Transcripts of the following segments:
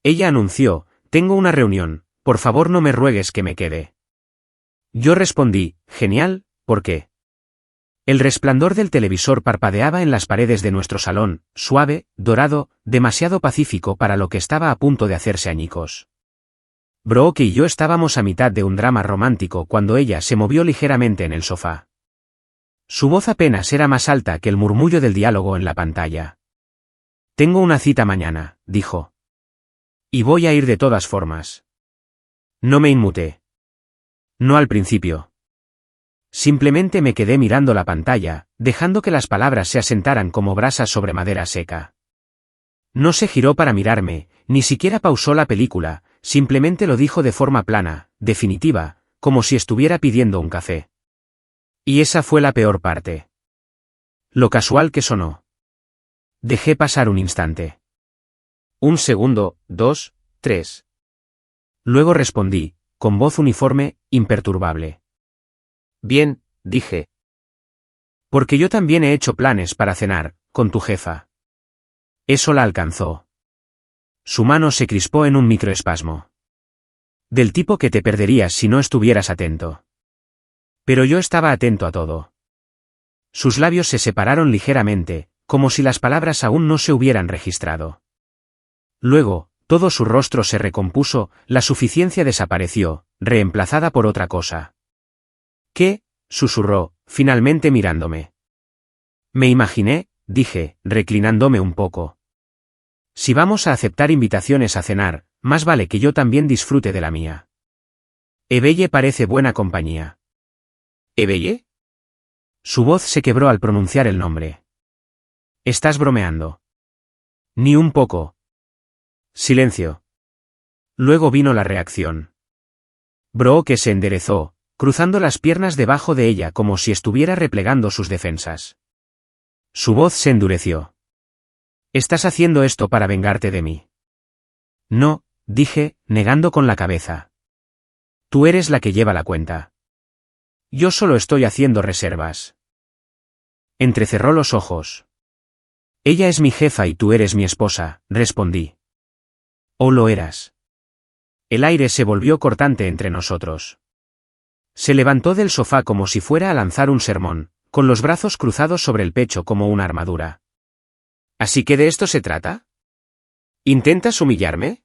Ella anunció, tengo una reunión, por favor no me ruegues que me quede. Yo respondí, genial, ¿por qué? El resplandor del televisor parpadeaba en las paredes de nuestro salón, suave, dorado, demasiado pacífico para lo que estaba a punto de hacerse añicos. Brooke y yo estábamos a mitad de un drama romántico cuando ella se movió ligeramente en el sofá. Su voz apenas era más alta que el murmullo del diálogo en la pantalla. Tengo una cita mañana, dijo. Y voy a ir de todas formas. No me inmuté. No al principio. Simplemente me quedé mirando la pantalla, dejando que las palabras se asentaran como brasas sobre madera seca. No se giró para mirarme, ni siquiera pausó la película, simplemente lo dijo de forma plana, definitiva, como si estuviera pidiendo un café. Y esa fue la peor parte. Lo casual que sonó. Dejé pasar un instante. Un segundo, 2, 3. Luego respondí, con voz uniforme, imperturbable. Bien, dije. Porque yo también he hecho planes para cenar, con tu jefa. Eso la alcanzó. Su mano se crispó en un microespasmo. Del tipo que te perderías si no estuvieras atento. Pero yo estaba atento a todo. Sus labios se separaron ligeramente, como si las palabras aún no se hubieran registrado. Luego, todo su rostro se recompuso, la suficiencia desapareció, reemplazada por otra cosa. ¿Qué? Susurró, finalmente mirándome. Me imaginé, dije, reclinándome un poco. Si vamos a aceptar invitaciones a cenar, más vale que yo también disfrute de la mía. Ebelle parece buena compañía. ¿Ebelle? Su voz se quebró al pronunciar el nombre. ¿Estás bromeando? Ni un poco. Silencio. Luego vino la reacción. Brooke se enderezó, cruzando las piernas debajo de ella como si estuviera replegando sus defensas. Su voz se endureció. ¿Estás haciendo esto para vengarte de mí? No, dije, negando con la cabeza. Tú eres la que lleva la cuenta. Yo solo estoy haciendo reservas. Entrecerró los ojos. Ella es mi jefa y tú eres mi esposa, respondí. ¿O lo eras? El aire se volvió cortante entre nosotros. Se levantó del sofá como si fuera a lanzar un sermón, con los brazos cruzados sobre el pecho como una armadura. ¿Así que de esto se trata? ¿Intentas humillarme?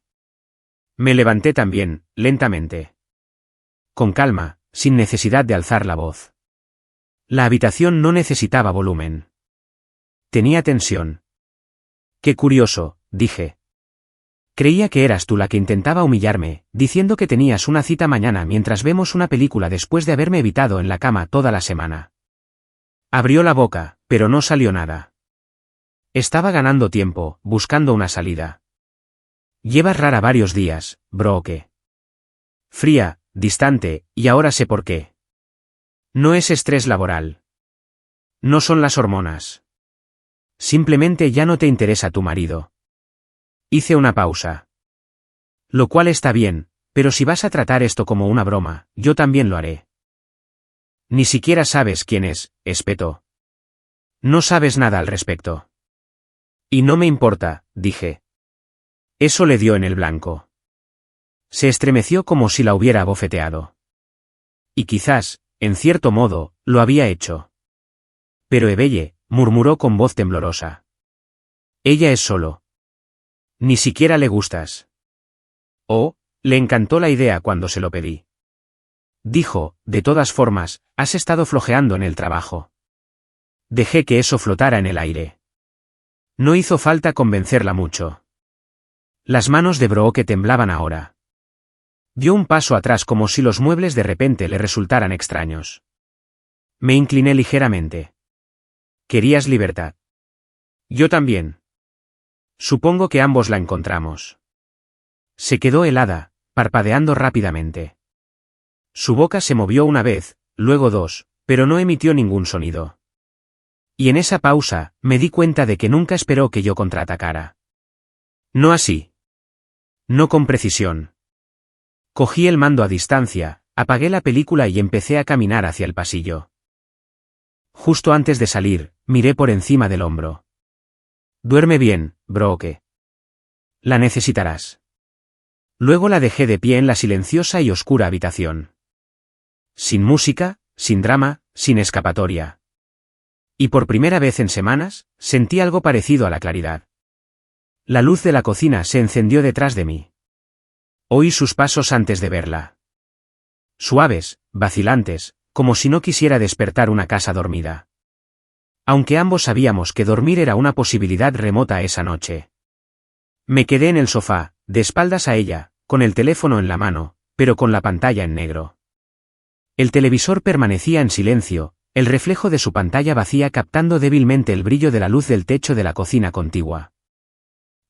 Me levanté también, lentamente. Con calma, sin necesidad de alzar la voz. La habitación no necesitaba volumen. Tenía tensión. Qué curioso, dije. Creía que eras tú la que intentaba humillarme, diciendo que tenías una cita mañana mientras vemos una película después de haberme evitado en la cama toda la semana. Abrió la boca, pero no salió nada. Estaba ganando tiempo, buscando una salida. Llevas rara varios días, Brooke. Fría, distante, y ahora sé por qué. No es estrés laboral. No son las hormonas. Simplemente ya no te interesa tu marido. Hice una pausa. Lo cual está bien, pero si vas a tratar esto como una broma, yo también lo haré. Ni siquiera sabes quién es, espetó. No sabes nada al respecto. Y no me importa, dije. Eso le dio en el blanco. Se estremeció como si la hubiera abofeteado. Y quizás, en cierto modo, lo había hecho. Pero Ebelle, murmuró con voz temblorosa. Ella es solo. Ni siquiera le gustas. Oh, le encantó la idea cuando se lo pedí. Dijo, de todas formas, has estado flojeando en el trabajo. Dejé que eso flotara en el aire. No hizo falta convencerla mucho. Las manos de Brooke temblaban ahora. Dio un paso atrás como si los muebles de repente le resultaran extraños. Me incliné ligeramente. ¿Querías libertad? Yo también. Supongo que ambos la encontramos. Se quedó helada, parpadeando rápidamente. Su boca se movió una vez, luego dos, pero no emitió ningún sonido. Y en esa pausa, me di cuenta de que nunca esperó que yo contraatacara. No así. No con precisión. Cogí el mando a distancia, apagué la película y empecé a caminar hacia el pasillo. Justo antes de salir, miré por encima del hombro. Duerme bien, Brooke. La necesitarás. Luego la dejé de pie en la silenciosa y oscura habitación. Sin música, sin drama, sin escapatoria. Y por primera vez en semanas, sentí algo parecido a la claridad. La luz de la cocina se encendió detrás de mí. Oí sus pasos antes de verla. Suaves, vacilantes, como si no quisiera despertar una casa dormida. Aunque ambos sabíamos que dormir era una posibilidad remota esa noche. Me quedé en el sofá, de espaldas a ella, con el teléfono en la mano, pero con la pantalla en negro. El televisor permanecía en silencio, el reflejo de su pantalla vacía captando débilmente el brillo de la luz del techo de la cocina contigua.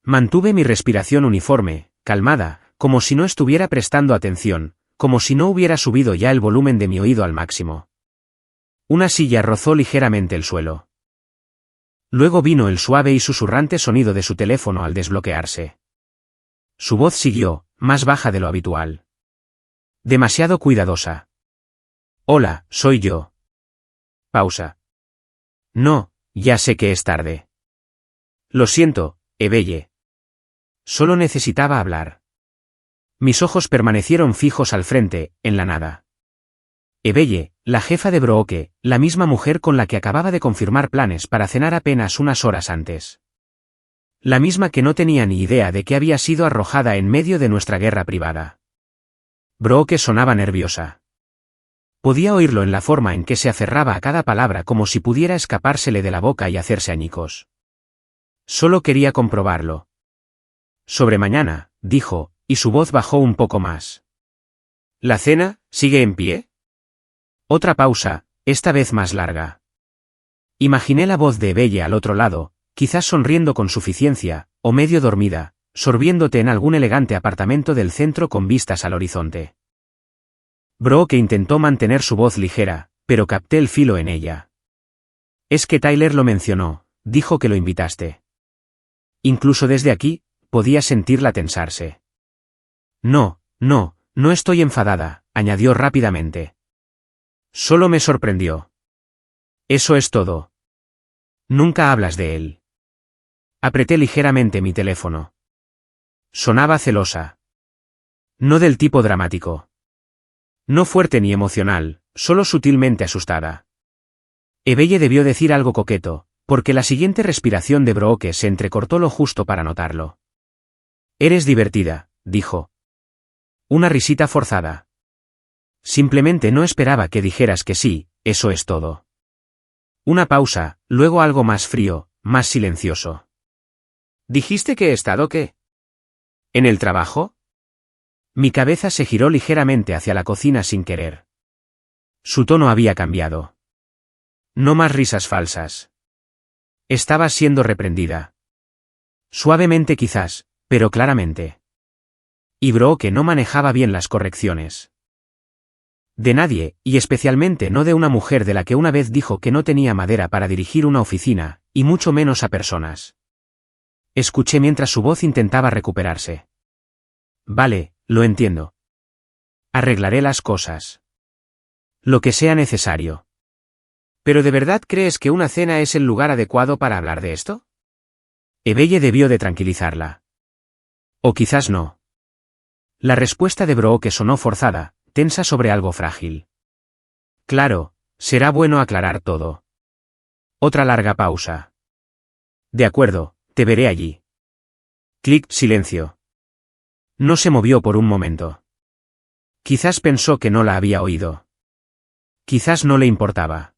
Mantuve mi respiración uniforme, calmada, como si no estuviera prestando atención, como si no hubiera subido ya el volumen de mi oído al máximo. Una silla rozó ligeramente el suelo. Luego vino el suave y susurrante sonido de su teléfono al desbloquearse. Su voz siguió, más baja de lo habitual. Demasiado cuidadosa. Hola, soy yo. Pausa. No, ya sé que es tarde. Lo siento, Ebeye. Solo necesitaba hablar. Mis ojos permanecieron fijos al frente, en la nada. Ebeye, la jefa de Brooke, la misma mujer con la que acababa de confirmar planes para cenar apenas unas horas antes. La misma que no tenía ni idea de que había sido arrojada en medio de nuestra guerra privada. Brooke sonaba nerviosa. Podía oírlo en la forma en que se aferraba a cada palabra como si pudiera escapársele de la boca y hacerse añicos. Solo quería comprobarlo. Sobre mañana, dijo, y su voz bajó un poco más. ¿La cena sigue en pie? Otra pausa, esta vez más larga. Imaginé la voz de Ebeye al otro lado, quizás sonriendo con suficiencia, o medio dormida, sorbiéndote en algún elegante apartamento del centro con vistas al horizonte. Brooke intentó mantener su voz ligera, pero capté el filo en ella. Es que Tyler lo mencionó, dijo que lo invitaste. Incluso desde aquí, podía sentirla tensarse. No estoy enfadada, añadió rápidamente. Solo me sorprendió. Eso es todo. Nunca hablas de él. Apreté ligeramente mi teléfono. Sonaba celosa. No del tipo dramático. No fuerte ni emocional, solo sutilmente asustada. Ebeye debió decir algo coqueto, porque la siguiente respiración de Brooke se entrecortó lo justo para notarlo. Eres divertida, dijo. Una risita forzada. Simplemente no esperaba que dijeras que sí, eso es todo. Una pausa, luego algo más frío, más silencioso. ¿Dijiste que he estado qué? ¿En el trabajo? Mi cabeza se giró ligeramente hacia la cocina sin querer. Su tono había cambiado. No más risas falsas. Estaba siendo reprendida. Suavemente quizás, pero claramente. Y Brooke no manejaba bien las correcciones. De nadie, y especialmente no de una mujer de la que una vez dijo que no tenía madera para dirigir una oficina, y mucho menos a personas. Escuché mientras su voz intentaba recuperarse. Vale, lo entiendo. Arreglaré las cosas. Lo que sea necesario. ¿Pero de verdad crees que una cena es el lugar adecuado para hablar de esto? Ebeye debió de tranquilizarla. O quizás no. La respuesta de Brooke sonó forzada, tensa sobre algo frágil. Claro, será bueno aclarar todo. Otra larga pausa. De acuerdo, te veré allí. Clic, silencio. No se movió por un momento. Quizás pensó que no la había oído. Quizás no le importaba.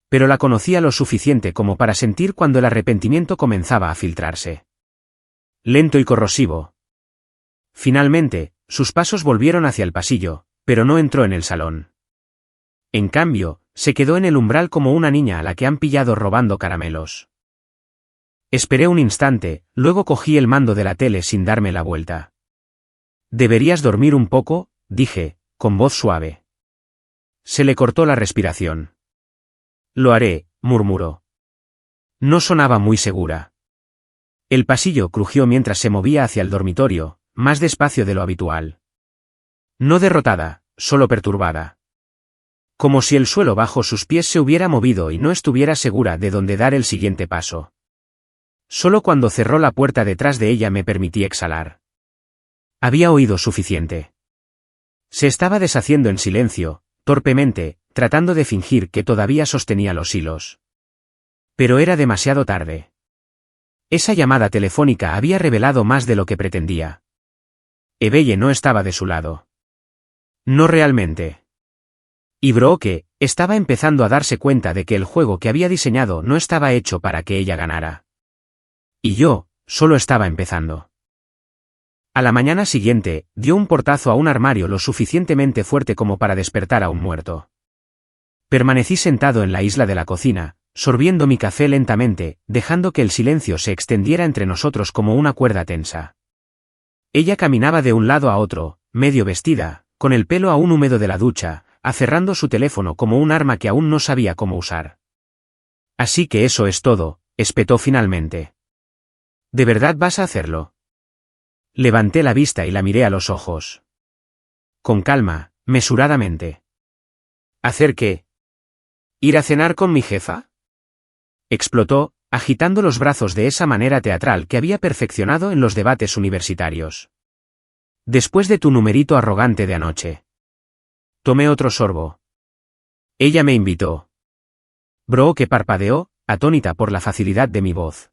Pero la conocía lo suficiente como para sentir cuando el arrepentimiento comenzaba a filtrarse. Lento y corrosivo. Finalmente, sus pasos volvieron hacia el pasillo, pero no entró en el salón. En cambio, se quedó en el umbral como una niña a la que han pillado robando caramelos. Esperé un instante, luego cogí el mando de la tele sin darme la vuelta. Deberías dormir un poco, dije, con voz suave. Se le cortó la respiración. Lo haré, murmuró. No sonaba muy segura. El pasillo crujió mientras se movía hacia el dormitorio, más despacio de lo habitual. No derrotada, solo perturbada. Como si el suelo bajo sus pies se hubiera movido y no estuviera segura de dónde dar el siguiente paso. Solo cuando cerró la puerta detrás de ella me permití exhalar. Había oído suficiente. Se estaba deshaciendo en silencio, torpemente, tratando de fingir que todavía sostenía los hilos. Pero era demasiado tarde. Esa llamada telefónica había revelado más de lo que pretendía. Ebelle no estaba de su lado. No realmente. Y Brooke estaba empezando a darse cuenta de que el juego que había diseñado no estaba hecho para que ella ganara. Y yo, solo estaba empezando. A la mañana siguiente, dio un portazo a un armario lo suficientemente fuerte como para despertar a un muerto. Permanecí sentado en la isla de la cocina, sorbiendo mi café lentamente, dejando que el silencio se extendiera entre nosotros como una cuerda tensa. Ella caminaba de un lado a otro, medio vestida, con el pelo aún húmedo de la ducha, aferrando su teléfono como un arma que aún no sabía cómo usar. Así que eso es todo, espetó finalmente. ¿De verdad vas a hacerlo? Levanté la vista y la miré a los ojos. Con calma, mesuradamente. ¿Hacer qué? ¿Ir a cenar con mi jefa? Explotó, agitando los brazos de esa manera teatral que había perfeccionado en los debates universitarios. Después de tu numerito arrogante de anoche. Tomé otro sorbo. Ella me invitó. Brooke parpadeó, atónita por la facilidad de mi voz.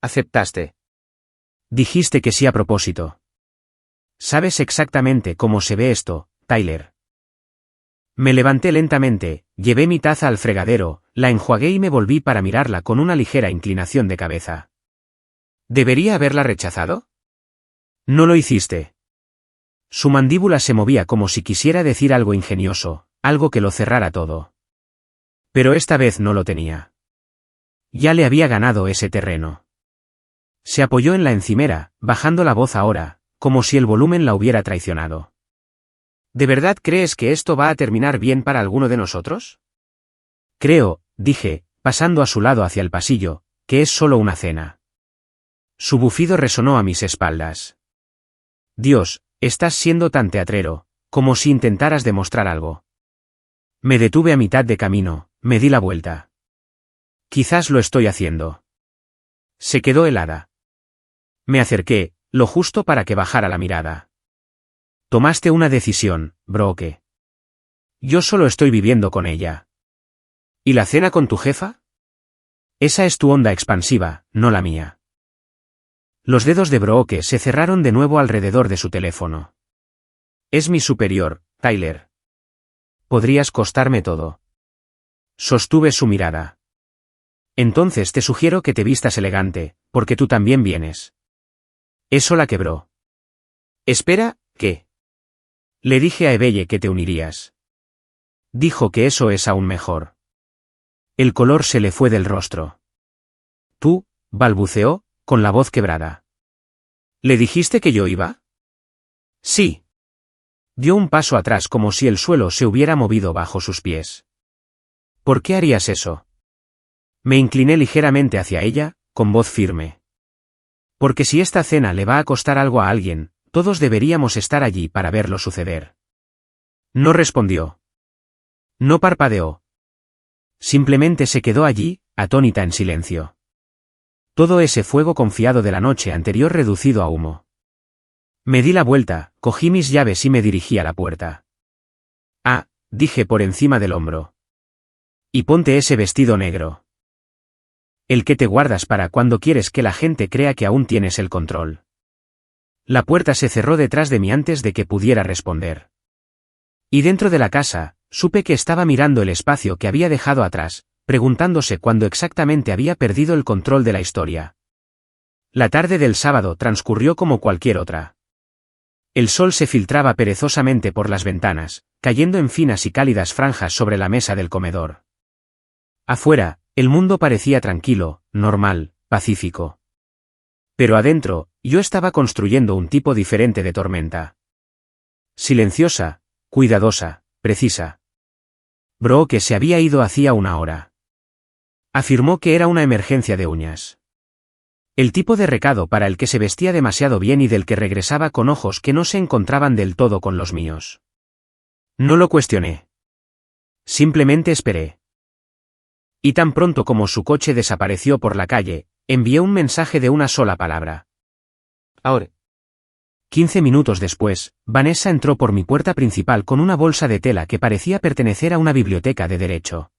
¿Aceptaste? Dijiste que sí a propósito. ¿Sabes exactamente cómo se ve esto, Tyler? Me levanté lentamente, llevé mi taza al fregadero, la enjuagué y me volví para mirarla con una ligera inclinación de cabeza. ¿Debería haberla rechazado? No lo hiciste. Su mandíbula se movía como si quisiera decir algo ingenioso, algo que lo cerrara todo. Pero esta vez no lo tenía. Ya le había ganado ese terreno. Se apoyó en la encimera, bajando la voz ahora, como si el volumen la hubiera traicionado. ¿De verdad crees que esto va a terminar bien para alguno de nosotros? Creo, dije, pasando a su lado hacia el pasillo, que es solo una cena. Su bufido resonó a mis espaldas. Dios, estás siendo tan teatrero, como si intentaras demostrar algo. Me detuve a mitad de camino, me di la vuelta. Quizás lo estoy haciendo. Se quedó helada. Me acerqué, lo justo para que bajara la mirada. Tomaste una decisión, Brooke. Yo solo estoy viviendo con ella. ¿Y la cena con tu jefa? Esa es tu onda expansiva, no la mía. Los dedos de Brooke se cerraron de nuevo alrededor de su teléfono. Es mi superior, Tyler. Podrías costarme todo. Sostuve su mirada. Entonces te sugiero que te vistas elegante, porque tú también vienes. Eso la quebró. Espera, ¿qué? Le dije a Ebelle que te unirías. Dijo que eso es aún mejor. El color se le fue del rostro. Tú, balbuceó, con la voz quebrada. ¿Le dijiste que yo iba? Sí. Dio un paso atrás como si el suelo se hubiera movido bajo sus pies. ¿Por qué harías eso? Me incliné ligeramente hacia ella, con voz firme. Porque si esta cena le va a costar algo a alguien, todos deberíamos estar allí para verlo suceder. No respondió. No parpadeó. Simplemente se quedó allí, atónita en silencio. Todo ese fuego confiado de la noche anterior reducido a humo. Me di la vuelta, cogí mis llaves y me dirigí a la puerta. Ah, dije por encima del hombro. Y ponte ese vestido negro. El que te guardas para cuando quieres que la gente crea que aún tienes el control. La puerta se cerró detrás de mí antes de que pudiera responder. Y dentro de la casa, supe que estaba mirando el espacio que había dejado atrás, preguntándose cuándo exactamente había perdido el control de la historia. La tarde del sábado transcurrió como cualquier otra. El sol se filtraba perezosamente por las ventanas, cayendo en finas y cálidas franjas sobre la mesa del comedor. Afuera, el mundo parecía tranquilo, normal, pacífico. Pero adentro, yo estaba construyendo un tipo diferente de tormenta. Silenciosa, cuidadosa, precisa. Brooke se había ido hacía una hora. Afirmó que era una emergencia de uñas. El tipo de recado para el que se vestía demasiado bien y del que regresaba con ojos que no se encontraban del todo con los míos. No lo cuestioné. Simplemente esperé. Y tan pronto como su coche desapareció por la calle, envié un mensaje de una sola palabra. Ahora. 15 minutos después, Vanessa entró por mi puerta principal con una bolsa de tela que parecía pertenecer a una biblioteca de derecho.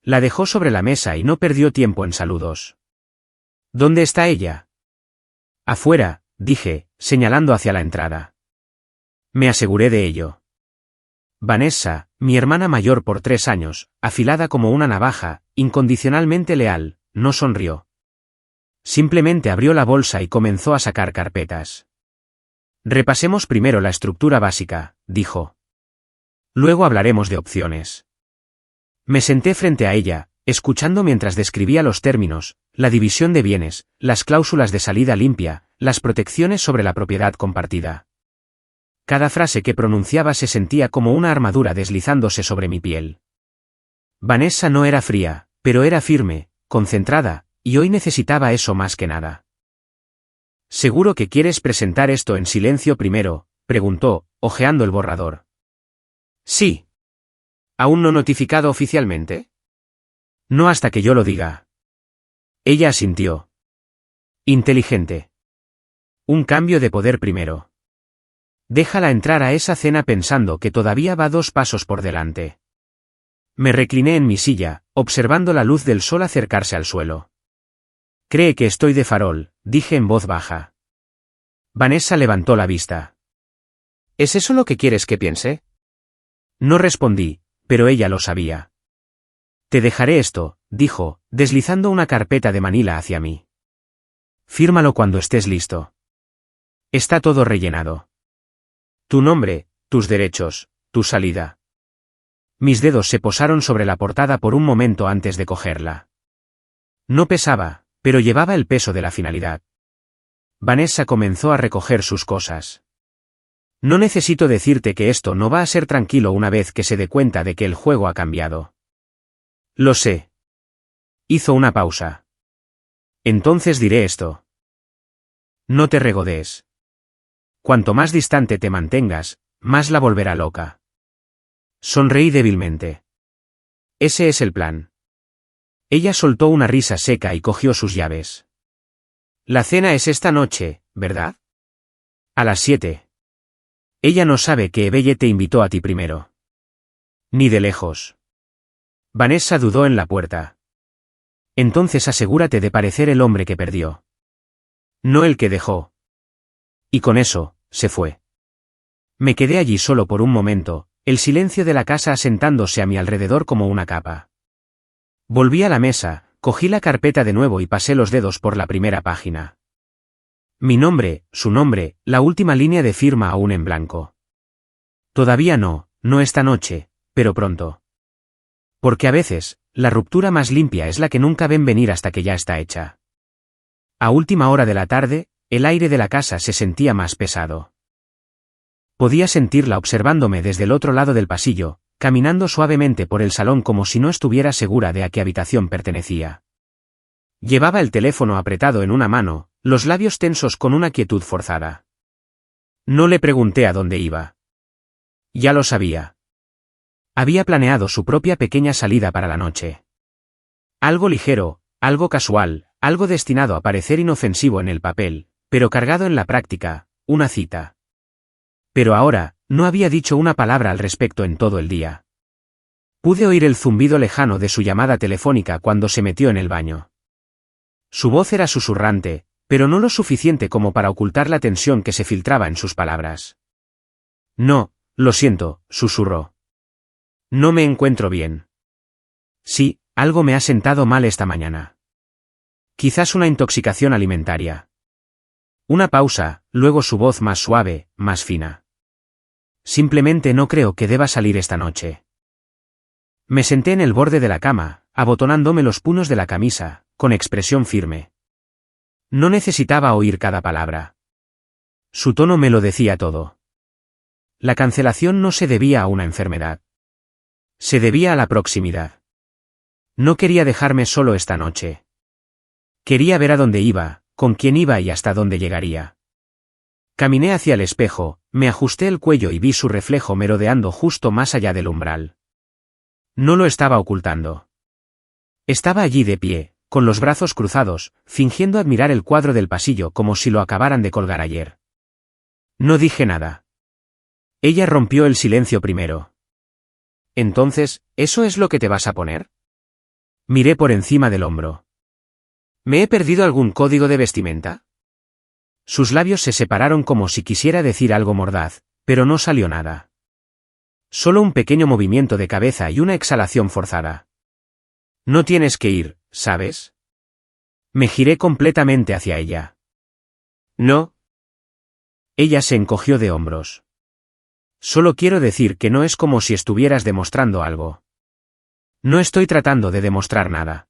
La dejó sobre la mesa y no perdió tiempo en saludos. ¿Dónde está ella? Afuera, dije, señalando hacia la entrada. Me aseguré de ello. Vanessa, mi hermana mayor por 3 años, afilada como una navaja, incondicionalmente leal, no sonrió. Simplemente abrió la bolsa y comenzó a sacar carpetas. Repasemos primero la estructura básica, dijo. Luego hablaremos de opciones. Me senté frente a ella, escuchando mientras describía los términos, la división de bienes, las cláusulas de salida limpia, las protecciones sobre la propiedad compartida. Cada frase que pronunciaba se sentía como una armadura deslizándose sobre mi piel. Vanessa no era fría, pero era firme, concentrada, y hoy necesitaba eso más que nada. ¿Seguro que quieres presentar esto en silencio primero?, preguntó, hojeando el borrador. Sí. ¿Aún no notificado oficialmente? No hasta que yo lo diga. Ella asintió. Inteligente. Un cambio de poder primero. Déjala entrar a esa cena pensando que todavía va 2 pasos por delante. Me recliné en mi silla, observando la luz del sol acercarse al suelo. Cree que estoy de farol, dije en voz baja. Vanessa levantó la vista. ¿Es eso lo que quieres que piense? No respondí, pero ella lo sabía. Te dejaré esto, dijo, deslizando una carpeta de manila hacia mí. Fírmalo cuando estés listo. Está todo rellenado. Tu nombre, tus derechos, tu salida. Mis dedos se posaron sobre la portada por un momento antes de cogerla. No pesaba, pero llevaba el peso de la finalidad. Vanessa comenzó a recoger sus cosas. No necesito decirte que esto no va a ser tranquilo una vez que se dé cuenta de que el juego ha cambiado. Lo sé. Hizo una pausa. Entonces diré esto. No te regodees. Cuanto más distante te mantengas, más la volverá loca. Sonreí débilmente. Ese es el plan. Ella soltó una risa seca y cogió sus llaves. La cena es esta noche, ¿verdad? A las 7. Ella no sabe que Ebelle te invitó a ti primero. Ni de lejos. Vanessa dudó en la puerta. Entonces asegúrate de parecer el hombre que perdió. No el que dejó. Y con eso, se fue. Me quedé allí solo por un momento, el silencio de la casa asentándose a mi alrededor como una capa. Volví a la mesa, cogí la carpeta de nuevo y pasé los dedos por la primera página. Mi nombre, su nombre, la última línea de firma aún en blanco. Todavía no esta noche, pero pronto. Porque a veces, la ruptura más limpia es la que nunca ven venir hasta que ya está hecha. A última hora de la tarde, el aire de la casa se sentía más pesado. Podía sentirla observándome desde el otro lado del pasillo, caminando suavemente por el salón como si no estuviera segura de a qué habitación pertenecía. Llevaba el teléfono apretado en una mano, los labios tensos con una quietud forzada. No le pregunté a dónde iba. Ya lo sabía. Había planeado su propia pequeña salida para la noche. Algo ligero, algo casual, algo destinado a parecer inofensivo en el papel, pero cargado en la práctica, una cita. Pero ahora, no había dicho una palabra al respecto en todo el día. Pude oír el zumbido lejano de su llamada telefónica cuando se metió en el baño. Su voz era susurrante, pero no lo suficiente como para ocultar la tensión que se filtraba en sus palabras. No, lo siento, susurró. No me encuentro bien. Sí, algo me ha sentado mal esta mañana. Quizás una intoxicación alimentaria. Una pausa, luego su voz más suave, más fina. Simplemente no creo que deba salir esta noche. Me senté en el borde de la cama, abotonándome los puños de la camisa, con expresión firme. No necesitaba oír cada palabra. Su tono me lo decía todo. La cancelación no se debía a una enfermedad. Se debía a la proximidad. No quería dejarme solo esta noche. Quería ver a dónde iba, con quién iba y hasta dónde llegaría. Caminé hacia el espejo, me ajusté el cuello y vi su reflejo merodeando justo más allá del umbral. No lo estaba ocultando. Estaba allí de pie, con los brazos cruzados, fingiendo admirar el cuadro del pasillo como si lo acabaran de colgar ayer. No dije nada. Ella rompió el silencio primero. Entonces, ¿eso es lo que te vas a poner? Miré por encima del hombro. ¿Me he perdido algún código de vestimenta? Sus labios se separaron como si quisiera decir algo mordaz, pero no salió nada. Solo un pequeño movimiento de cabeza y una exhalación forzada. No tienes que ir, ¿sabes? Me giré completamente hacia ella. No. Ella se encogió de hombros. Solo quiero decir que no es como si estuvieras demostrando algo. No estoy tratando de demostrar nada.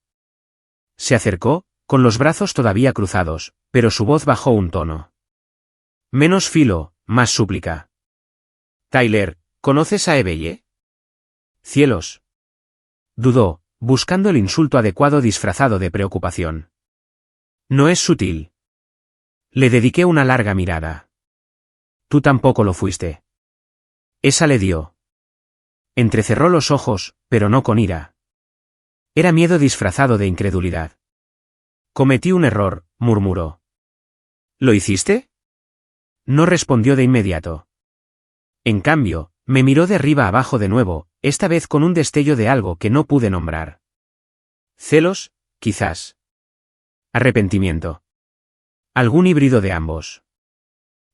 Se acercó, con los brazos todavía cruzados, pero su voz bajó un tono. Menos filo, más súplica. Tyler, ¿conoces a Ebelle? Cielos. Dudó, buscando el insulto adecuado disfrazado de preocupación. No es sutil. Le dediqué una larga mirada. Tú tampoco lo fuiste. Esa le dio. Entrecerró los ojos, pero no con ira. Era miedo disfrazado de incredulidad. Cometí un error, murmuró. ¿Lo hiciste? No respondió de inmediato. En cambio, me miró de arriba abajo de nuevo, esta vez con un destello de algo que no pude nombrar. Celos, quizás. Arrepentimiento. Algún híbrido de ambos.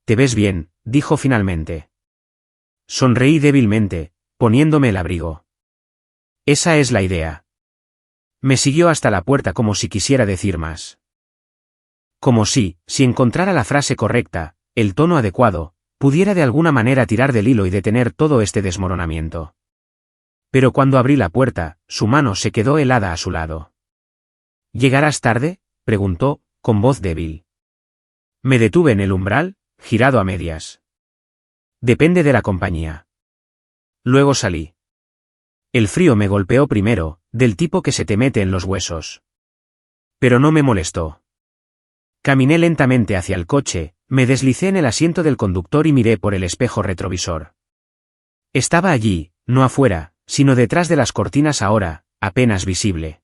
Te ves bien, dijo finalmente. Sonreí débilmente, poniéndome el abrigo. Esa es la idea. Me siguió hasta la puerta como si quisiera decir más. Como si encontrara la frase correcta, el tono adecuado, pudiera de alguna manera tirar del hilo y detener todo este desmoronamiento. Pero cuando abrí la puerta, su mano se quedó helada a su lado. ¿Llegarás tarde?, preguntó, con voz débil. Me detuve en el umbral, girado a medias. Depende de la compañía. Luego salí. El frío me golpeó primero, del tipo que se te mete en los huesos. Pero no me molestó. Caminé lentamente hacia el coche, me deslicé en el asiento del conductor y miré por el espejo retrovisor. Estaba allí, no afuera, sino detrás de las cortinas ahora, apenas visible.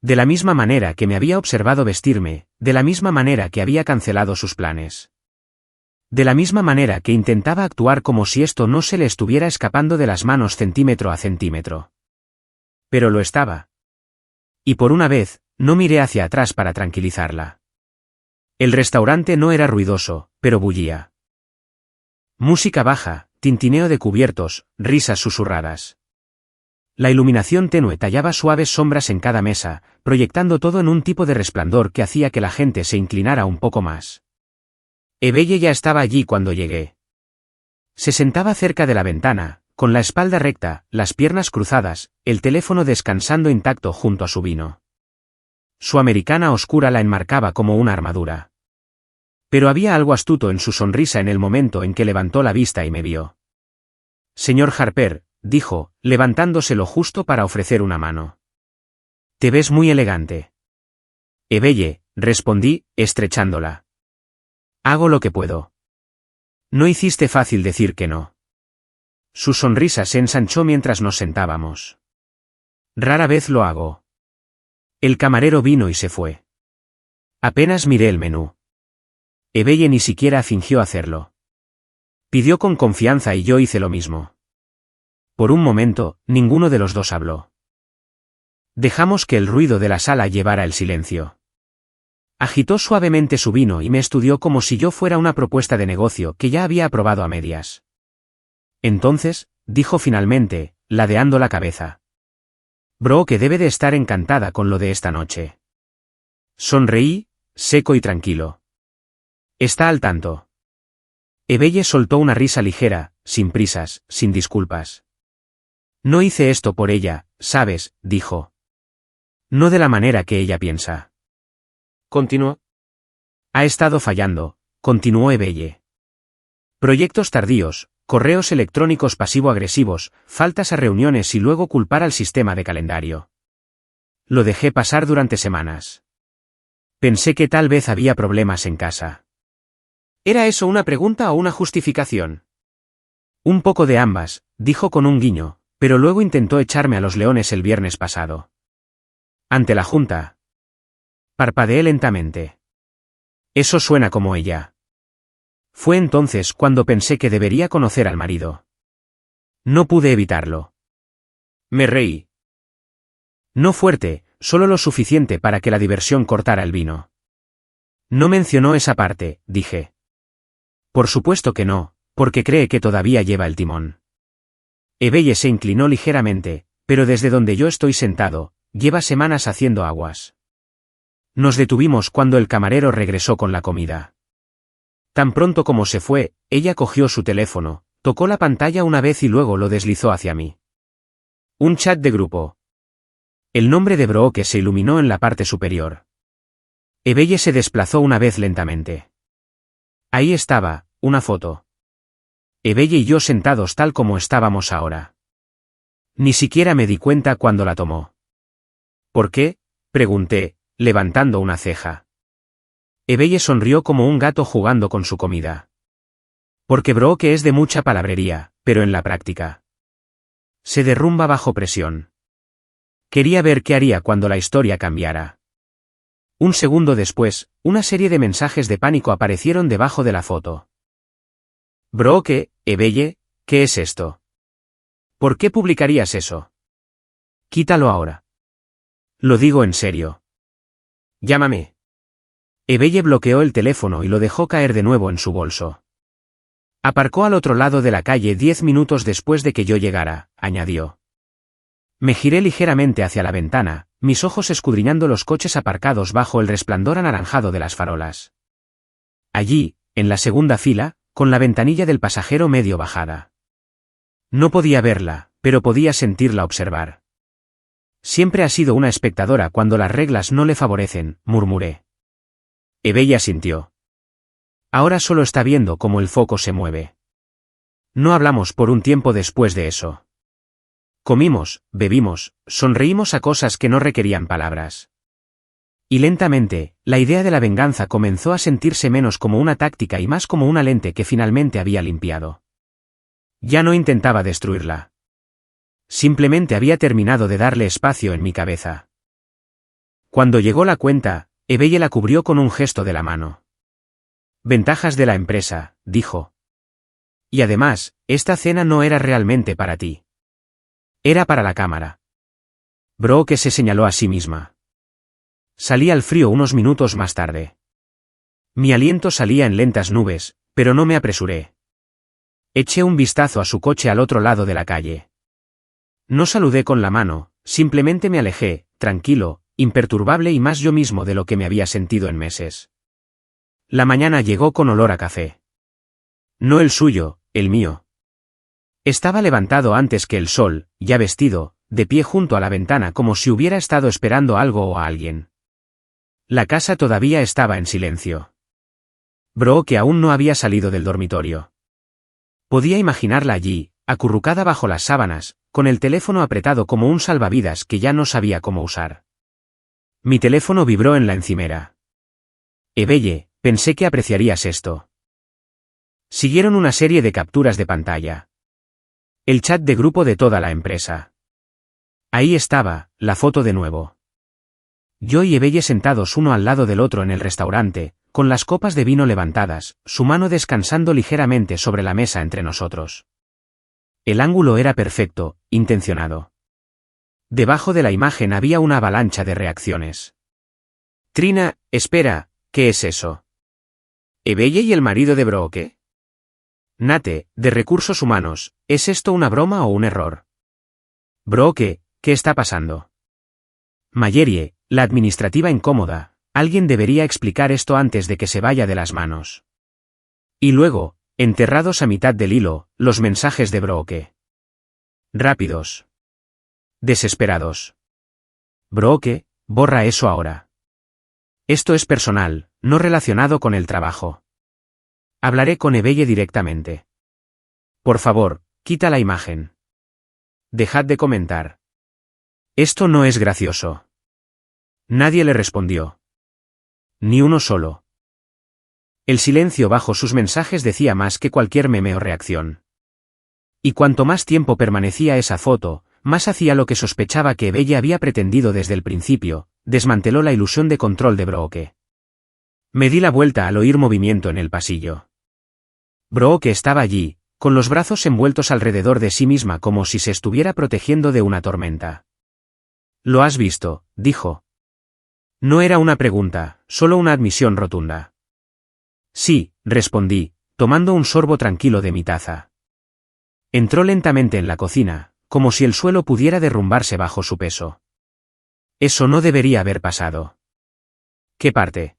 De la misma manera que me había observado vestirme, de la misma manera que había cancelado sus planes. De la misma manera que intentaba actuar como si esto no se le estuviera escapando de las manos centímetro a centímetro. Pero lo estaba. Y por una vez, no miré hacia atrás para tranquilizarla. El restaurante no era ruidoso, pero bullía. Música baja, tintineo de cubiertos, risas susurradas. La iluminación tenue tallaba suaves sombras en cada mesa, proyectando todo en un tipo de resplandor que hacía que la gente se inclinara un poco más. Ebelle ya estaba allí cuando llegué. Se sentaba cerca de la ventana, con la espalda recta, las piernas cruzadas, el teléfono descansando intacto junto a su vino. Su americana oscura la enmarcaba como una armadura. Pero había algo astuto en su sonrisa en el momento en que levantó la vista y me vio. Señor Harper, dijo, levantándose lo justo para ofrecer una mano. Te ves muy elegante. Ebelle, respondí, estrechándola. Hago lo que puedo. No hiciste fácil decir que no. Su sonrisa se ensanchó mientras nos sentábamos. Rara vez lo hago. El camarero vino y se fue. Apenas miré el menú. Ebelle ni siquiera fingió hacerlo. Pidió con confianza y yo hice lo mismo. Por un momento, ninguno de los dos habló. Dejamos que el ruido de la sala llevara el silencio. Agitó suavemente su vino y me estudió como si yo fuera una propuesta de negocio que ya había aprobado a medias. Entonces, dijo finalmente, ladeando la cabeza. Brooke debe de estar encantada con lo de esta noche. Sonreí, seco y tranquilo. Está al tanto. Ebelle soltó una risa ligera, sin prisas, sin disculpas. No hice esto por ella, ¿sabes?, dijo. No de la manera que ella piensa. Continuó. Ha estado fallando, continuó Ebelle. Proyectos tardíos, correos electrónicos pasivo-agresivos, faltas a reuniones y luego culpar al sistema de calendario. Lo dejé pasar durante semanas. Pensé que tal vez había problemas en casa. ¿Era eso una pregunta o una justificación? Un poco de ambas, dijo con un guiño, pero luego intentó echarme a los leones el viernes pasado. Ante la junta. Parpadeé lentamente. Eso suena como ella. Fue entonces cuando pensé que debería conocer al marido. No pude evitarlo. Me reí. No fuerte, solo lo suficiente para que la diversión cortara el vino. No mencionó esa parte, dije. Por supuesto que no, porque cree que todavía lleva el timón. Ebelle se inclinó ligeramente, pero desde donde yo estoy sentado, lleva semanas haciendo aguas. Nos detuvimos cuando el camarero regresó con la comida. Tan pronto como se fue, ella cogió su teléfono, tocó la pantalla una vez y luego lo deslizó hacia mí. Un chat de grupo. El nombre de Brooke se iluminó en la parte superior. Ebelle se desplazó una vez lentamente. Ahí estaba, una foto. Ebelle y yo sentados tal como estábamos ahora. Ni siquiera me di cuenta cuando la tomó. ¿Por qué?, pregunté, levantando una ceja. Ebelle sonrió como un gato jugando con su comida. Porque Brooke es de mucha palabrería, pero en la práctica se derrumba bajo presión. Quería ver qué haría cuando la historia cambiara. Un segundo después, una serie de mensajes de pánico aparecieron debajo de la foto. Brooke, Ebelle, ¿qué es esto? ¿Por qué publicarías eso? Quítalo ahora. Lo digo en serio. Llámame. Ebelle bloqueó el teléfono y lo dejó caer de nuevo en su bolso. Aparcó al otro lado de la calle 10 minutos después de que yo llegara, añadió. Me giré ligeramente hacia la ventana, mis ojos escudriñando los coches aparcados bajo el resplandor anaranjado de las farolas. Allí, en la segunda fila, con la ventanilla del pasajero medio bajada. No podía verla, pero podía sentirla observar. Siempre ha sido una espectadora cuando las reglas no le favorecen, murmuré. Ebelle asintió. Ahora solo está viendo cómo el foco se mueve. No hablamos por un tiempo después de eso. Comimos, bebimos, sonreímos a cosas que no requerían palabras. Y lentamente, la idea de la venganza comenzó a sentirse menos como una táctica y más como una lente que finalmente había limpiado. Ya no intentaba destruirla. Simplemente había terminado de darle espacio en mi cabeza. Cuando llegó la cuenta, Ebelle la cubrió con un gesto de la mano. Ventajas de la empresa, dijo. Y además, esta cena no era realmente para ti. Era para la cámara. Brooke se señaló a sí misma. Salí al frío unos minutos más tarde. Mi aliento salía en lentas nubes, pero no me apresuré. Eché un vistazo a su coche al otro lado de la calle. No saludé con la mano, simplemente me alejé, tranquilo, imperturbable y más yo mismo de lo que me había sentido en meses. La mañana llegó con olor a café. No el suyo, el mío. Estaba levantado antes que el sol, ya vestido, de pie junto a la ventana como si hubiera estado esperando algo o a alguien. La casa todavía estaba en silencio. Brooke aún no había salido del dormitorio. Podía imaginarla allí, acurrucada bajo las sábanas, con el teléfono apretado como un salvavidas que ya no sabía cómo usar. Mi teléfono vibró en la encimera. Ebelle, pensé que apreciarías esto. Siguieron una serie de capturas de pantalla. El chat de grupo de toda la empresa. Ahí estaba, la foto de nuevo. Yo y Ebelle sentados uno al lado del otro en el restaurante, con las copas de vino levantadas, su mano descansando ligeramente sobre la mesa entre nosotros. El ángulo era perfecto, intencionado. Debajo de la imagen había una avalancha de reacciones. Trina, espera, ¿qué es eso? ¿Ebelle y el marido de Brooke? Nate, de Recursos Humanos, ¿es esto una broma o un error? Brooke, ¿qué está pasando? Mallory, la administrativa incómoda, alguien debería explicar esto antes de que se vaya de las manos. Y luego, enterrados a mitad del hilo, los mensajes de Brooke. Rápidos. Desesperados. Brooke, borra eso ahora. Esto es personal, no relacionado con el trabajo. Hablaré con Ebelle directamente. Por favor, quita la imagen. Dejad de comentar. Esto no es gracioso. Nadie le respondió. Ni uno solo. El silencio bajo sus mensajes decía más que cualquier meme o reacción. Y cuanto más tiempo permanecía esa foto, más hacía lo que sospechaba que Ebelle había pretendido desde el principio, desmanteló la ilusión de control de Brooke. Me di la vuelta al oír movimiento en el pasillo. Brooke estaba allí, con los brazos envueltos alrededor de sí misma como si se estuviera protegiendo de una tormenta. «¿Lo has visto?», dijo. No era una pregunta, solo una admisión rotunda. «Sí», respondí, tomando un sorbo tranquilo de mi taza. Entró lentamente en la cocina, como si el suelo pudiera derrumbarse bajo su peso. Eso no debería haber pasado. ¿Qué parte?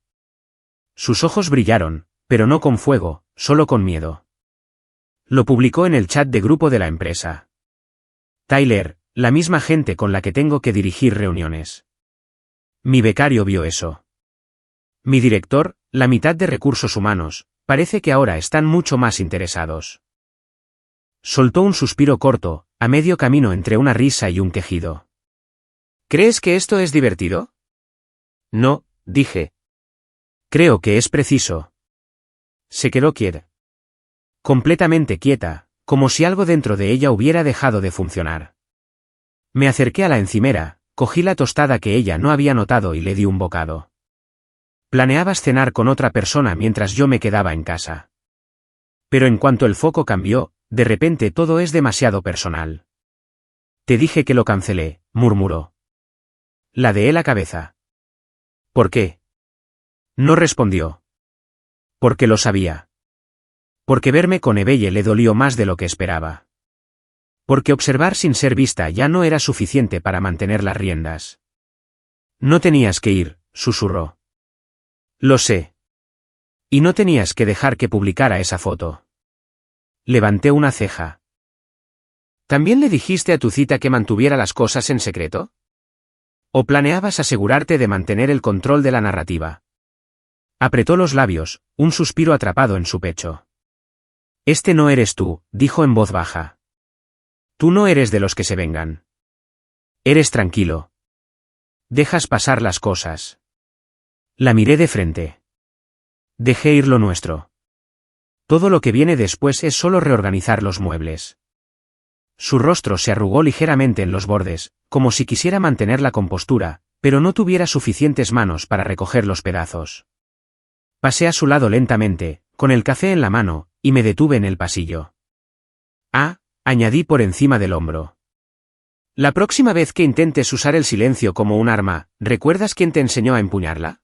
Sus ojos brillaron, pero no con fuego, solo con miedo. Lo publicó en el chat de grupo de la empresa. Tyler, la misma gente con la que tengo que dirigir reuniones. Mi becario vio eso. Mi director, la mitad de recursos humanos, parece que ahora están mucho más interesados. Soltó un suspiro corto, a medio camino entre una risa y un quejido. ¿Crees que esto es divertido? No, dije. Creo que es preciso. Se quedó quieta. Completamente quieta, como si algo dentro de ella hubiera dejado de funcionar. Me acerqué a la encimera, cogí la tostada que ella no había notado y le di un bocado. Planeabas cenar con otra persona mientras yo me quedaba en casa. Pero en cuanto el foco cambió, de repente todo es demasiado personal. Te dije que lo cancelé, murmuró. Ladeé la cabeza. ¿Por qué? No respondió. Porque lo sabía. Porque verme con Ebelle le dolió más de lo que esperaba. Porque observar sin ser vista ya no era suficiente para mantener las riendas. No tenías que ir, susurró. Lo sé. Y no tenías que dejar que publicara esa foto. Levanté una ceja. ¿También le dijiste a tu cita que mantuviera las cosas en secreto? ¿O planeabas asegurarte de mantener el control de la narrativa? Apretó los labios, un suspiro atrapado en su pecho. Este no eres tú, dijo en voz baja. Tú no eres de los que se vengan. Eres tranquilo. Dejas pasar las cosas. La miré de frente. Dejé ir lo nuestro. Todo lo que viene después es solo reorganizar los muebles. Su rostro se arrugó ligeramente en los bordes, como si quisiera mantener la compostura, pero no tuviera suficientes manos para recoger los pedazos. Pasé a su lado lentamente, con el café en la mano, y me detuve en el pasillo. Ah, añadí por encima del hombro. La próxima vez que intentes usar el silencio como un arma, ¿recuerdas quién te enseñó a empuñarla?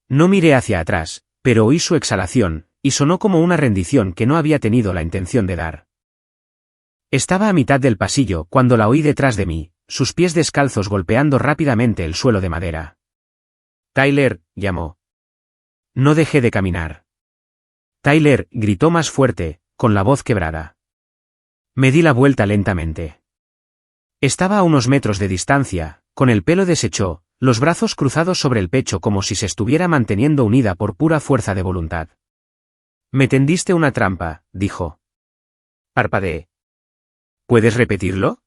No miré hacia atrás, pero oí su exhalación, y sonó como una rendición que no había tenido la intención de dar. Estaba a mitad del pasillo cuando la oí detrás de mí, sus pies descalzos golpeando rápidamente el suelo de madera. Tyler, llamó. No dejé de caminar. Tyler, gritó más fuerte, con la voz quebrada. Me di la vuelta lentamente. Estaba a unos metros de distancia, con el pelo deshecho, los brazos cruzados sobre el pecho como si se estuviera manteniendo unida por pura fuerza de voluntad. Me tendiste una trampa, dijo. Parpadeé. ¿Puedes repetirlo?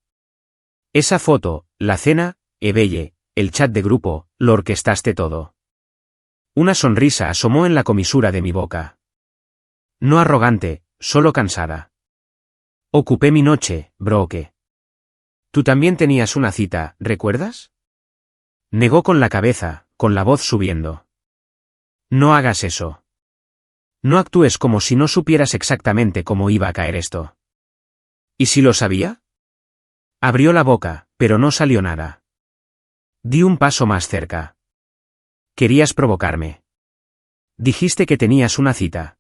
Esa foto, la cena, Ebelle, el chat de grupo, lo orquestaste todo. Una sonrisa asomó en la comisura de mi boca. No arrogante, solo cansada. Ocupé mi noche, Brooke. Tú también tenías una cita, ¿recuerdas? Negó con la cabeza, con la voz subiendo. No hagas eso. No actúes como si no supieras exactamente cómo iba a caer esto. ¿Y si lo sabía? Abrió la boca, pero no salió nada. Di un paso más cerca. Querías provocarme. Dijiste que tenías una cita.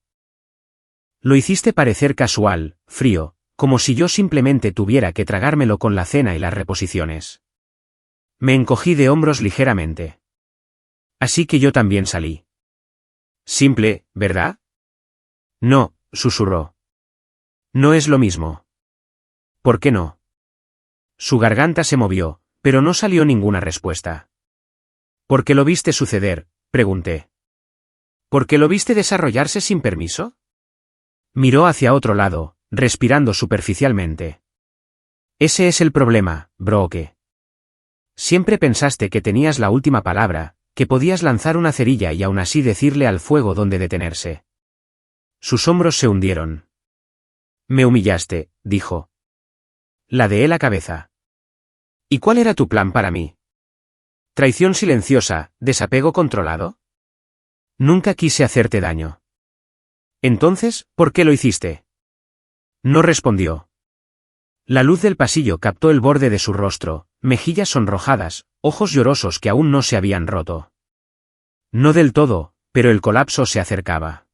Lo hiciste parecer casual, frío, como si yo simplemente tuviera que tragármelo con la cena y las reposiciones. Me encogí de hombros ligeramente. Así que yo también salí. Simple, ¿verdad? No, susurró. No es lo mismo. ¿Por qué no? Su garganta se movió, pero no salió ninguna respuesta. ¿Por qué lo viste suceder?, pregunté. ¿Por qué lo viste desarrollarse sin permiso? Miró hacia otro lado, respirando superficialmente. Ese es el problema, Brooke. Siempre pensaste que tenías la última palabra, que podías lanzar una cerilla y aún así decirle al fuego dónde detenerse. Sus hombros se hundieron. Me humillaste, dijo. Ladeé la cabeza. ¿Y cuál era tu plan para mí? ¿Traición silenciosa, desapego controlado? Nunca quise hacerte daño. Entonces, ¿por qué lo hiciste? No respondió. La luz del pasillo captó el borde de su rostro, mejillas sonrojadas, ojos llorosos que aún no se habían roto. No del todo, pero el colapso se acercaba.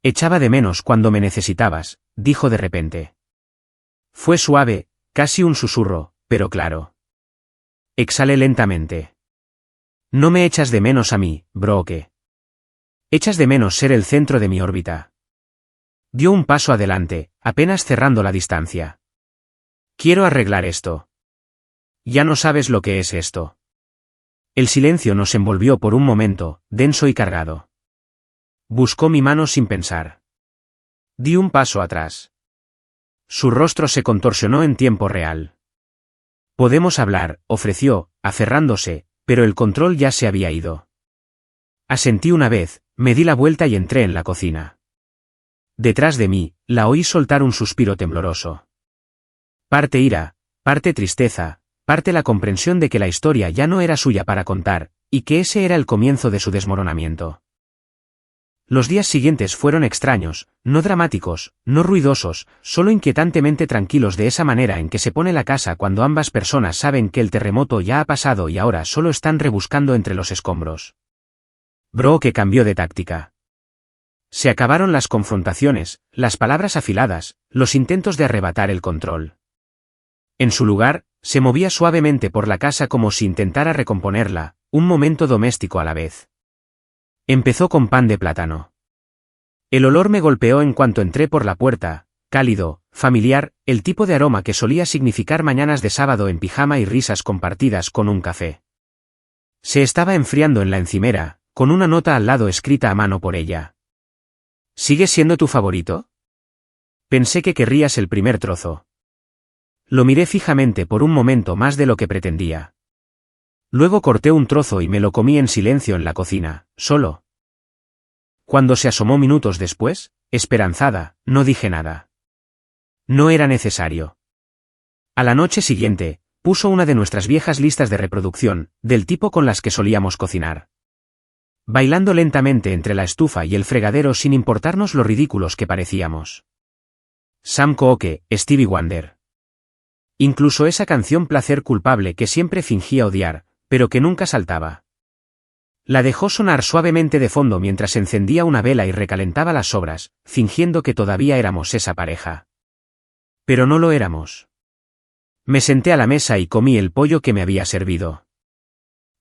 Echaba de menos cuando me necesitabas, dijo de repente. Fue suave, casi un susurro, pero claro. Exhalé lentamente. No me echas de menos a mí, Brooke. Echas de menos ser el centro de mi órbita. Dio un paso adelante, apenas cerrando la distancia. Quiero arreglar esto. Ya no sabes lo que es esto. El silencio nos envolvió por un momento, denso y cargado. Buscó mi mano sin pensar. Di un paso atrás. Su rostro se contorsionó en tiempo real. Podemos hablar, ofreció, aferrándose, pero el control ya se había ido. Asentí una vez, me di la vuelta y entré en la cocina. Detrás de mí, la oí soltar un suspiro tembloroso. Parte ira, parte tristeza, parte la comprensión de que la historia ya no era suya para contar, y que ese era el comienzo de su desmoronamiento. Los días siguientes fueron extraños, no dramáticos, no ruidosos, solo inquietantemente tranquilos de esa manera en que se pone la casa cuando ambas personas saben que el terremoto ya ha pasado y ahora solo están rebuscando entre los escombros. Brooke cambió de táctica. Se acabaron las confrontaciones, las palabras afiladas, los intentos de arrebatar el control. En su lugar, se movía suavemente por la casa como si intentara recomponerla, un momento doméstico a la vez. Empezó con pan de plátano. El olor me golpeó en cuanto entré por la puerta, cálido, familiar, el tipo de aroma que solía significar mañanas de sábado en pijama y risas compartidas con un café. Se estaba enfriando en la encimera, con una nota al lado escrita a mano por ella. ¿Sigue siendo tu favorito? Pensé que querrías el primer trozo. Lo miré fijamente por un momento más de lo que pretendía. Luego corté un trozo y me lo comí en silencio en la cocina, solo. Cuando se asomó minutos después, esperanzada, no dije nada. No era necesario. A la noche siguiente, puso una de nuestras viejas listas de reproducción, del tipo con las que solíamos cocinar. Bailando lentamente entre la estufa y el fregadero sin importarnos lo ridículos que parecíamos. Sam Cooke, Stevie Wonder. Incluso esa canción Placer culpable que siempre fingía odiar, pero que nunca saltaba. La dejó sonar suavemente de fondo mientras encendía una vela y recalentaba las sobras, fingiendo que todavía éramos esa pareja. Pero no lo éramos. Me senté a la mesa y comí el pollo que me había servido.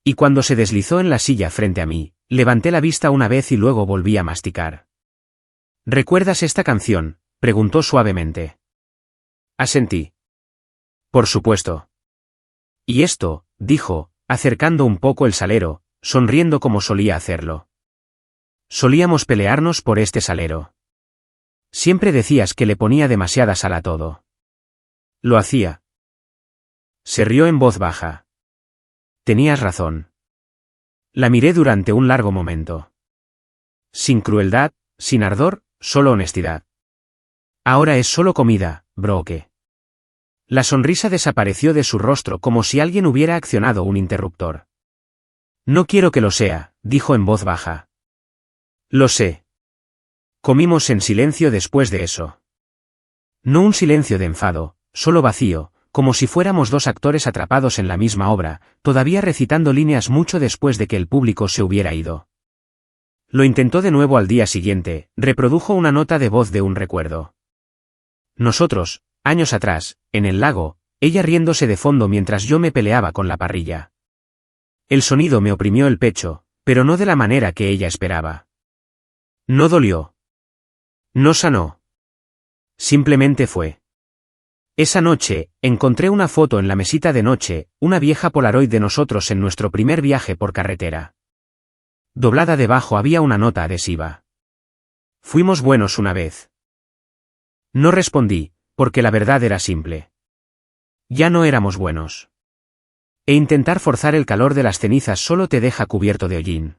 Y cuando se deslizó en la silla frente a mí, levanté la vista una vez y luego volví a masticar. ¿Recuerdas esta canción?, preguntó suavemente. Asentí. Por supuesto. Y esto, dijo, acercando un poco el salero, sonriendo como solía hacerlo. Solíamos pelearnos por este salero. Siempre decías que le ponía demasiada sal a todo. Lo hacía. Se rió en voz baja. Tenías razón. La miré durante un largo momento. Sin crueldad, sin ardor, solo honestidad. Ahora es solo comida, Brooke. La sonrisa desapareció de su rostro como si alguien hubiera accionado un interruptor. No quiero que lo sea, dijo en voz baja. Lo sé. Comimos en silencio después de eso. No un silencio de enfado, solo vacío, como si fuéramos dos actores atrapados en la misma obra, todavía recitando líneas mucho después de que el público se hubiera ido. Lo intentó de nuevo al día siguiente, reprodujo una nota de voz de un recuerdo. Nosotros, años atrás, en el lago, ella riéndose de fondo mientras yo me peleaba con la parrilla. El sonido me oprimió el pecho, pero no de la manera que ella esperaba. No dolió. No sanó. Simplemente fue. Esa noche, encontré una foto en la mesita de noche, una vieja Polaroid de nosotros en nuestro primer viaje por carretera. Doblada debajo había una nota adhesiva. Fuimos buenos una vez. No respondí, porque la verdad era simple. Ya no éramos buenos. E intentar forzar el calor de las cenizas solo te deja cubierto de hollín.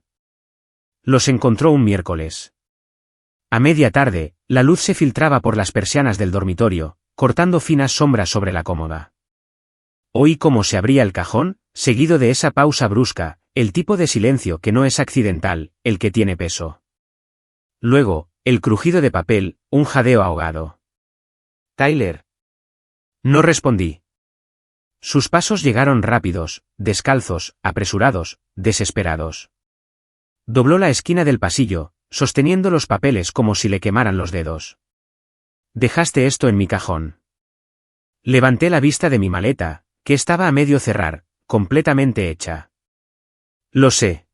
Los encontró un miércoles. A media tarde, la luz se filtraba por las persianas del dormitorio, cortando finas sombras sobre la cómoda. Oí cómo se abría el cajón, seguido de esa pausa brusca, el tipo de silencio que no es accidental, el que tiene peso. Luego, El crujido de papel, un jadeo ahogado. Tyler. No respondí. Sus pasos llegaron rápidos, descalzos, apresurados, desesperados. Dobló la esquina del pasillo, sosteniendo los papeles como si le quemaran los dedos. Dejaste esto en mi cajón. Levanté la vista de mi maleta, que estaba a medio cerrar, completamente hecha. Lo sé.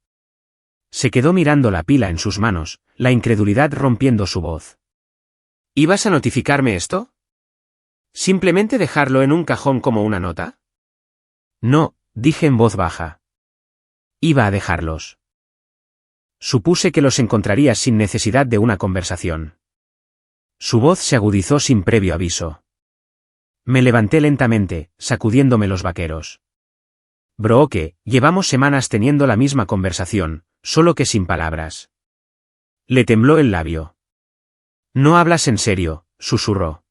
Se quedó mirando la pila en sus manos, la incredulidad rompiendo su voz. ¿Ibas a notificarme esto? ¿Simplemente dejarlo en un cajón como una nota? No, dije en voz baja. Iba a dejarlos. Supuse que los encontrarías sin necesidad de una conversación. Su voz se agudizó sin previo aviso. Me levanté lentamente, sacudiéndome los vaqueros. Brooke, llevamos semanas teniendo la misma conversación, solo que sin palabras. Le tembló el labio. No hablas en serio, susurró.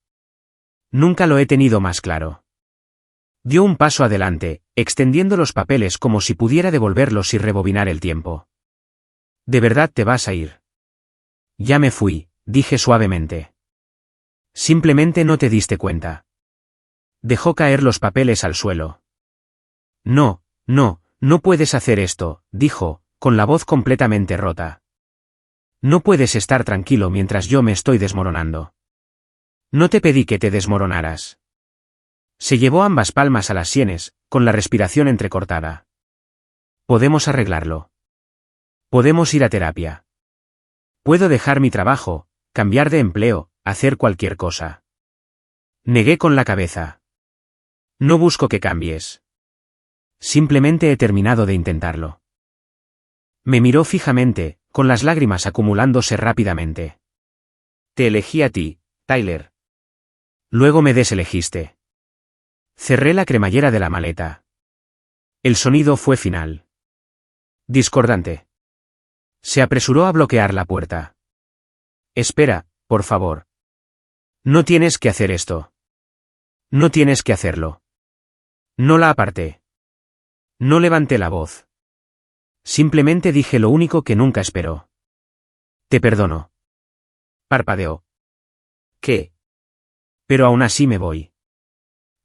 Nunca lo he tenido más claro. Dio un paso adelante, extendiendo los papeles como si pudiera devolverlos y rebobinar el tiempo. ¿De verdad te vas a ir? Ya me fui, dije suavemente. Simplemente no te diste cuenta. Dejó caer los papeles al suelo. No, no puedes hacer esto, dijo, con la voz completamente rota. No puedes estar tranquilo mientras yo me estoy desmoronando. No te pedí que te desmoronaras. Se llevó ambas palmas a las sienes, con la respiración entrecortada. Podemos arreglarlo. Podemos ir a terapia. Puedo dejar mi trabajo, cambiar de empleo, hacer cualquier cosa. Negué con la cabeza. No busco que cambies. Simplemente he terminado de intentarlo. Me miró fijamente, con las lágrimas acumulándose rápidamente. Te elegí a ti, Tyler. Luego me deselegiste. Cerré la cremallera de la maleta. El sonido fue final. Discordante. Se apresuró a bloquear la puerta. Espera, por favor. No tienes que hacer esto. No tienes que hacerlo. No la aparté. No levanté la voz. Simplemente dije lo único que nunca esperó. Te perdono. Parpadeó. ¿Qué? Pero aún así me voy.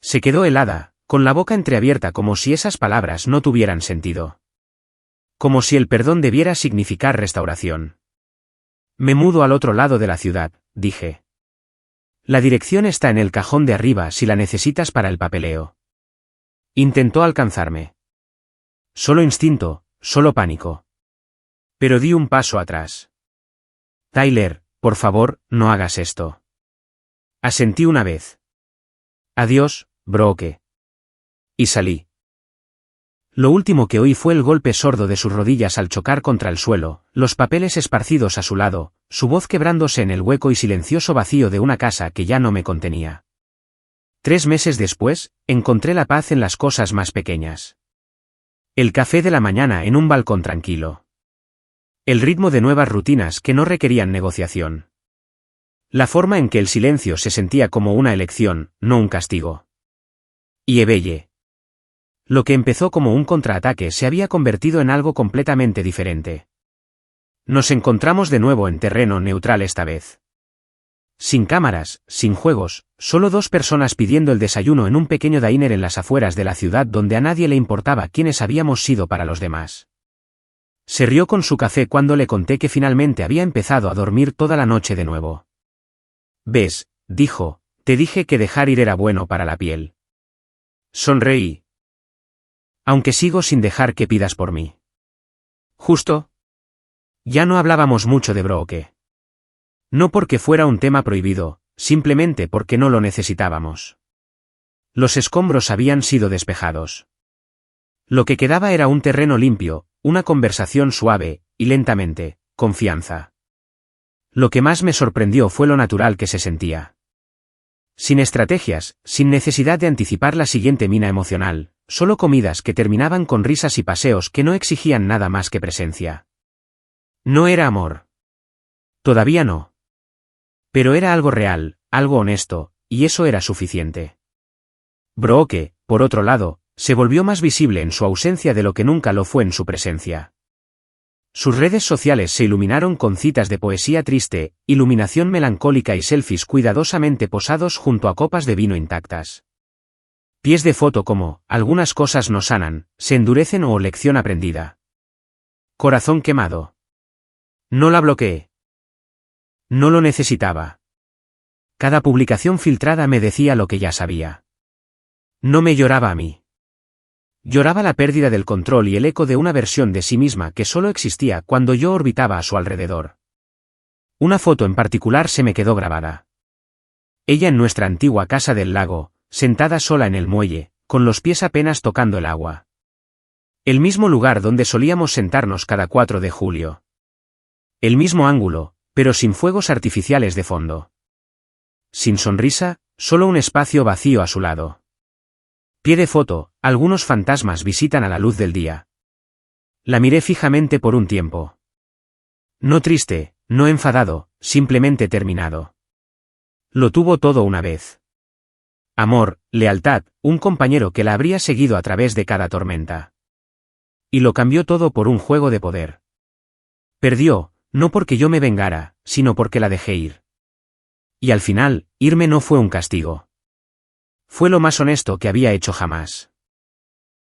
Se quedó helada, con la boca entreabierta como si esas palabras no tuvieran sentido. Como si el perdón debiera significar restauración. Me mudo al otro lado de la ciudad, dije. La dirección está en el cajón de arriba si la necesitas para el papeleo. Intentó alcanzarme. Solo instinto, solo pánico. Pero di un paso atrás. Tyler, por favor, no hagas esto. Asentí una vez. Adiós, Brooke. Y salí. Lo último que oí fue el golpe sordo de sus rodillas al chocar contra el suelo, los papeles esparcidos a su lado, su voz quebrándose en el hueco y silencioso vacío de una casa que ya no me contenía. 3 meses después, encontré la paz en las cosas más pequeñas. El café de la mañana en un balcón tranquilo. El ritmo de nuevas rutinas que no requerían negociación. La forma en que el silencio se sentía como una elección, no un castigo. Y Ebelle. Lo que empezó como un contraataque se había convertido en algo completamente diferente. Nos encontramos de nuevo en terreno neutral esta vez. Sin cámaras, sin juegos, solo 2 personas pidiendo el desayuno en un pequeño diner en las afueras de la ciudad donde a nadie le importaba quiénes habíamos sido para los demás. Se rió con su café cuando le conté que finalmente había empezado a dormir toda la noche de nuevo. «¿Ves?», dijo, «te dije que dejar ir era bueno para la piel». Sonreí. «Aunque sigo sin dejar que pidas por mí». «¿Justo?». Ya no hablábamos mucho de Brooke. No porque fuera un tema prohibido, simplemente porque no lo necesitábamos. Los escombros habían sido despejados. Lo que quedaba era un terreno limpio, una conversación suave, y lentamente, confianza. Lo que más me sorprendió fue lo natural que se sentía. Sin estrategias, sin necesidad de anticipar la siguiente mina emocional, solo comidas que terminaban con risas y paseos que no exigían nada más que presencia. No era amor. Todavía no. Pero era algo real, algo honesto, y eso era suficiente. Brooke, por otro lado, se volvió más visible en su ausencia de lo que nunca lo fue en su presencia. Sus redes sociales se iluminaron con citas de poesía triste, iluminación melancólica y selfies cuidadosamente posados junto a copas de vino intactas. Pies de foto como, algunas cosas no sanan, se endurecen o lección aprendida. Corazón quemado. No la bloqueé. No lo necesitaba. Cada publicación filtrada me decía lo que ya sabía. No me lloraba a mí. Lloraba la pérdida del control y el eco de una versión de sí misma que solo existía cuando yo orbitaba a su alrededor. Una foto en particular se me quedó grabada. Ella en nuestra antigua casa del lago, sentada sola en el muelle, con los pies apenas tocando el agua. El mismo lugar donde solíamos sentarnos cada 4 de julio. El mismo ángulo, pero sin fuegos artificiales de fondo. Sin sonrisa, solo un espacio vacío a su lado. Pie de foto, algunos fantasmas visitan a la luz del día. La miré fijamente por un tiempo. No triste, no enfadado, simplemente terminado. Lo tuvo todo una vez. Amor, lealtad, un compañero que la habría seguido a través de cada tormenta. Y lo cambió todo por un juego de poder. Perdió, no porque yo me vengara, sino porque la dejé ir. Y al final, irme no fue un castigo. Fue lo más honesto que había hecho jamás.